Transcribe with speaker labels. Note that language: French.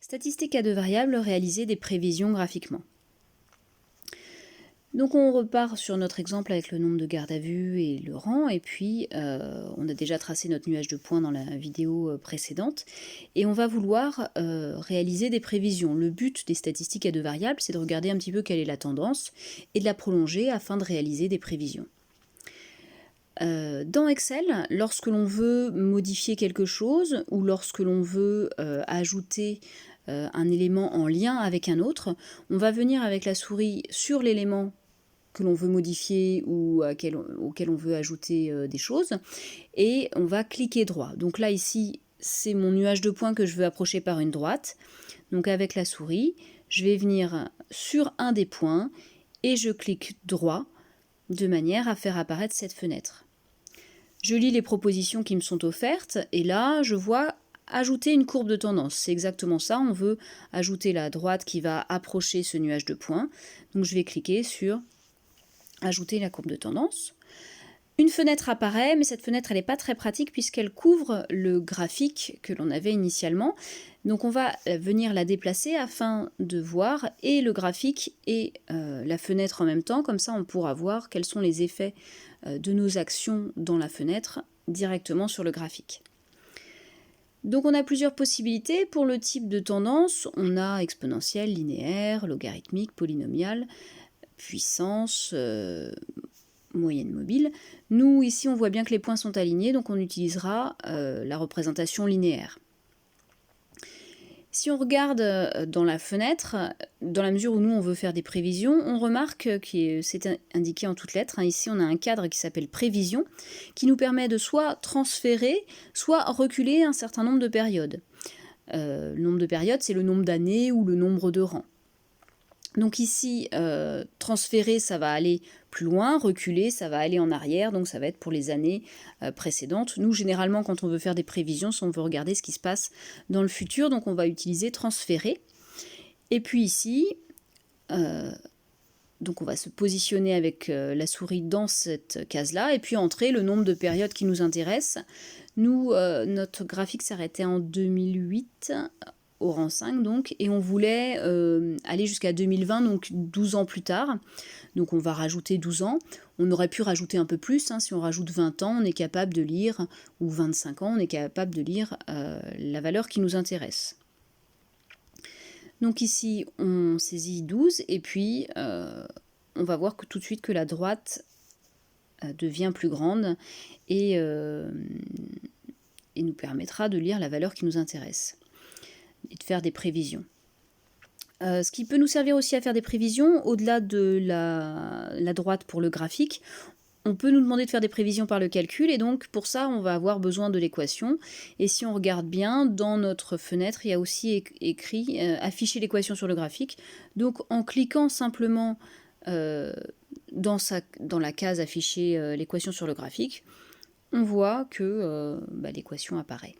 Speaker 1: Statistique à deux variables, réaliser des prévisions graphiquement. Donc on repart sur notre exemple avec le nombre de gardes à vue et le rang, et puis on a déjà tracé notre nuage de points dans la vidéo précédente, et on va vouloir réaliser des prévisions. Le but des statistiques à deux variables, c'est de regarder un petit peu quelle est la tendance, et de la prolonger afin de réaliser des prévisions. Dans Excel, lorsque l'on veut modifier quelque chose, ou lorsque l'on veut ajouter un élément en lien avec un autre, on va venir avec la souris sur l'élément que l'on veut modifier ou auquel on veut ajouter des choses, et on va cliquer droit. Donc là ici, c'est mon nuage de points que je veux approcher par une droite. Donc avec la souris, je vais venir sur un des points et je clique droit de manière à faire apparaître cette fenêtre. Je lis les propositions qui me sont offertes et là, je vois ajouter une courbe de tendance. C'est exactement ça, on veut ajouter la droite qui va approcher ce nuage de points. Donc je vais cliquer sur ajouter la courbe de tendance. Une fenêtre apparaît, mais cette fenêtre elle n'est pas très pratique puisqu'elle couvre le graphique que l'on avait initialement. Donc on va venir la déplacer afin de voir et le graphique et la fenêtre en même temps. Comme ça on pourra voir quels sont les effets de nos actions dans la fenêtre directement sur le graphique. Donc on a plusieurs possibilités. Pour le type de tendance, on a exponentielle, linéaire, logarithmique, polynomiale, puissance, moyenne mobile. Nous, ici, on voit bien que les points sont alignés, donc on utilisera la représentation linéaire. Si on regarde dans la fenêtre, dans la mesure où nous, on veut faire des prévisions, on remarque que c'est indiqué en toutes lettres. Ici, on a un cadre qui s'appelle prévision, qui nous permet de soit transférer, soit reculer un certain nombre de périodes. Le nombre de périodes, c'est le nombre d'années ou le nombre de rangs. Donc ici, transférer, ça va aller plus loin, reculer, ça va aller en arrière, donc ça va être pour les années précédentes. Nous, généralement, quand on veut faire des prévisions, si on veut regarder ce qui se passe dans le futur, donc on va utiliser transférer. Et puis ici, donc on va se positionner avec la souris dans cette case-là, et puis entrer le nombre de périodes qui nous intéressent. Nous, notre graphique s'arrêtait en 2008, au rang 5 donc, et on voulait aller jusqu'à 2020, donc 12 ans plus tard. Donc on va rajouter 12 ans. On aurait pu rajouter un peu plus, si on rajoute 20 ans, on est capable de lire, ou 25 ans, on est capable de lire la valeur qui nous intéresse. Donc ici, on saisit 12, et puis on va voir que tout de suite que la droite devient plus grande, et nous permettra de lire la valeur qui nous intéresse et de faire des prévisions. Ce qui peut nous servir aussi à faire des prévisions, au-delà de la droite pour le graphique, on peut nous demander de faire des prévisions par le calcul, et donc pour ça on va avoir besoin de l'équation. Et si on regarde bien, dans notre fenêtre, il y a aussi écrit afficher l'équation sur le graphique. Donc en cliquant simplement dans la case afficher l'équation sur le graphique, on voit que l'équation apparaît.